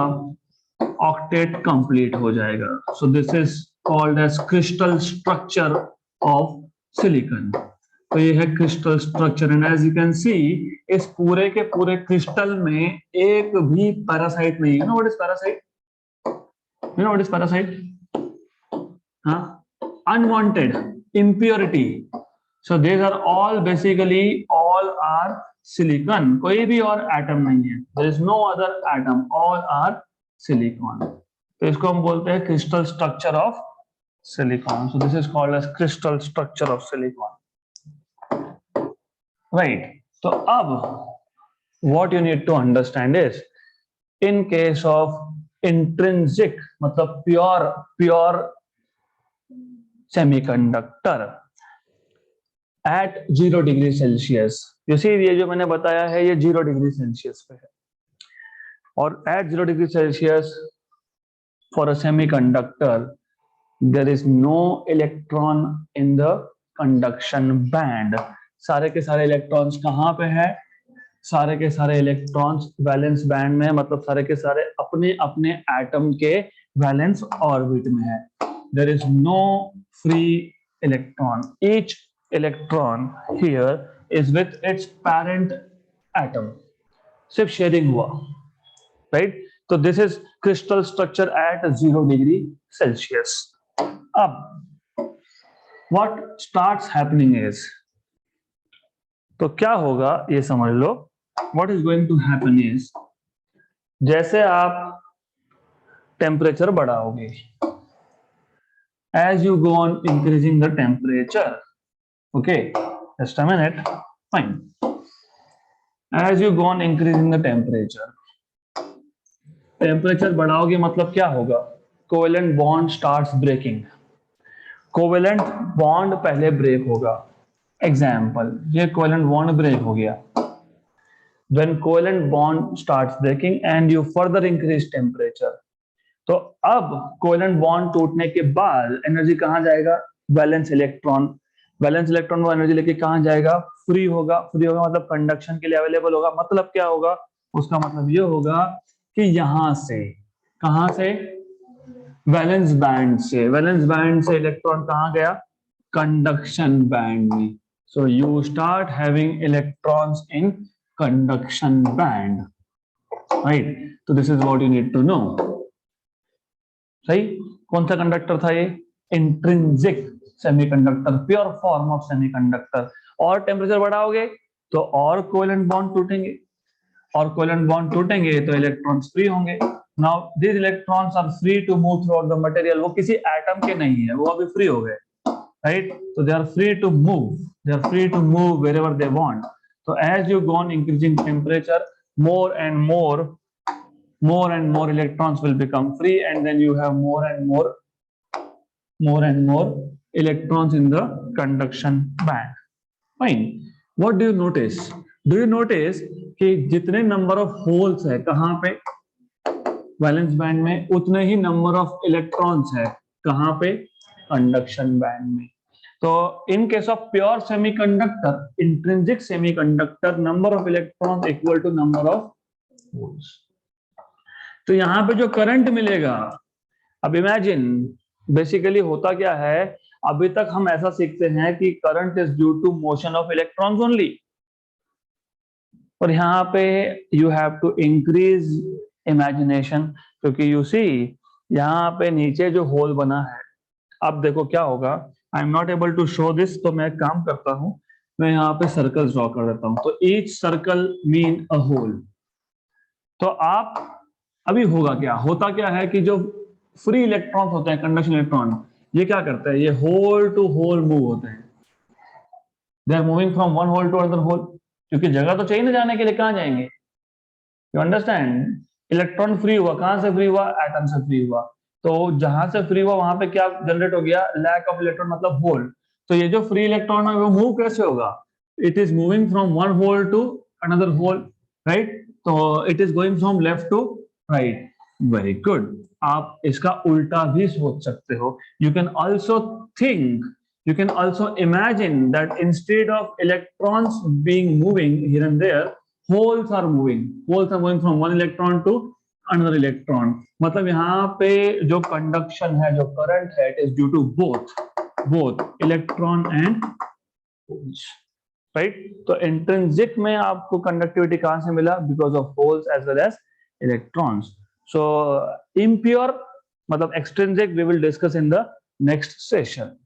ऑक्टेट कंप्लीट हो जाएगा. So this is called as crystal structure of silicon. तो ये है crystal structure. And as you can see, इस पूरे के पूरे क्रिस्टल में एक भी पैरासाइट नहीं. You know what is parasite? You know what is parasite? हाँ, unwanted impurity. So these are all basically all are silicon. कोई भी और एटम नहीं है. There is no other atom. All are silicon. तो इसको हम बोलते हैं crystal structure of silicon. So this is called as crystal structure of silicon. Right. तो अब what you need to understand is, in case of intrinsic मतलब pure semiconductor at 0 degree Celsius. you see, ये जो मैंने बताया है ये 0 degree Celsius पे है, और at 0 degree Celsius for a semiconductor there is no electron in the conduction band. सारे के सारे इलेक्ट्रॉन्स कहाँ पे है? सारे के सारे इलेक्ट्रॉन्स वैलेंस बैंड में, मतलब सारे के सारे अपने अपने एटम के वैलेंस ऑर्बिट में है. There is no free electron. Each electron here is with its parent atom. सिर्फ शेयरिंग हुआ, right? So this is crystal structure at 0 degree Celsius. अब what starts happening is, तो क्या होगा ये समझ लो. What is going to happen is, जैसे आप temperature बढ़ाओगे, as you go on increasing the temperature, okay, just a minute, fine. As you go on increasing the temperature बढ़ाओगे मतलब क्या होगा? Covalent bond starts breaking. Covalent bond पहले break होगा. Example, ये covalent bond break हो गया. When covalent bond starts breaking and you further increase temperature, तो अब कोवेलेंट बॉन्ड टूटने के बाद एनर्जी कहाँ जाएगा? Valence electron. वैलेंस इलेक्ट्रॉन वो एनर्जी लेके कहाँ जाएगा? फ्री होगा. फ्री होगा मतलब कंडक्शन के लिए अवेलेबल होगा. मतलब क्या होगा? उसका मतलब ये होगा कि यहां से, कहां से? वैलेंस बैंड से. वैलेंस बैंड से इलेक्ट्रॉन कहाँ गया? कंडक्शन बैंड में. So you start having electrons in conduction band, right? तो this is what you need to know. सही. कौन सा कंडक्टर था ये? Intrinsic semiconductor, pure form of semiconductor. और टेम्परेचर बढ़ाओगे तो और कोवेलेंट बॉन्ड टूटेंगे, और कोवेलेंट बॉन्ड टूटेंगे तो इलेक्ट्रॉन्स फ्री होंगे. Now this electrons are free to move throughout the material. वो किसी एटम के नहीं है, वो अभी फ्री हो गए, राइट? तो they are free to move wherever they want. तो as you go on increasing temperature, more and more electrons will become free, and then you have more and more electrons in the conduction band. Fine. What do you notice? Do you notice कि जितने number of holes है कहाँ पे valence band में, उतने ही number of electrons है कहाँ पे कंडक्शन बैंड में. तो in case of pure semiconductor, intrinsic semiconductor, number of electron equal to number of holes. तो यहां पे जो करंट मिलेगा, अब इमेजिन बेसिकली होता क्या है, अभी तक हम ऐसा सीखते हैं कि current is due to motion of electrons only, और यहाँ पे you have to increase imagination, क्योंकि यू सी यहाँ पे नीचे जो होल बना है, अब देखो क्या होगा. I am not able to show this, तो मैं काम करता हूं, मैं यहाँ पे सर्कल ड्रॉ कर देता हूं. तो each circle mean a hole. तो आप अभी होगा क्या, होता क्या है कि जो फ्री इलेक्ट्रॉन होते हैं, कंडक्शन इलेक्ट्रॉन, ये क्या करते हैं, ये होल टू होल मूव होते हैं. They are moving from one hole to another hole, क्योंकि जगह तो चाहिए ना जाने के लिए, कहाँ जाएंगे. You understand. इलेक्ट्रॉन फ्री हुआ, कहां से फ्री हुआ, एटम से फ्री हुआ. तो जहां से फ्री हुआ वहां पे क्या जनरेट हो गया, लैक ऑफ इलेक्ट्रॉन, मतलब होल. तो ये जो फ्री इलेक्ट्रॉन है वो मूव कैसे होगा, it is moving from one hole to another hole, right. तो it is going from left to right. Very good. आप इसका उल्टा भी सोच सकते हो. You can also think, you can also imagine that instead of electrons being moving here and there, holes are moving from one electron to another electron. मतलब यहाँ पे जो conduction है, जो current है, it is due to both electron and holes, right. तो intrinsic में आपको conductivity कहाँ से मिला, because of holes as well as electrons. So impure मतलब extrinsic we will discuss in the next session.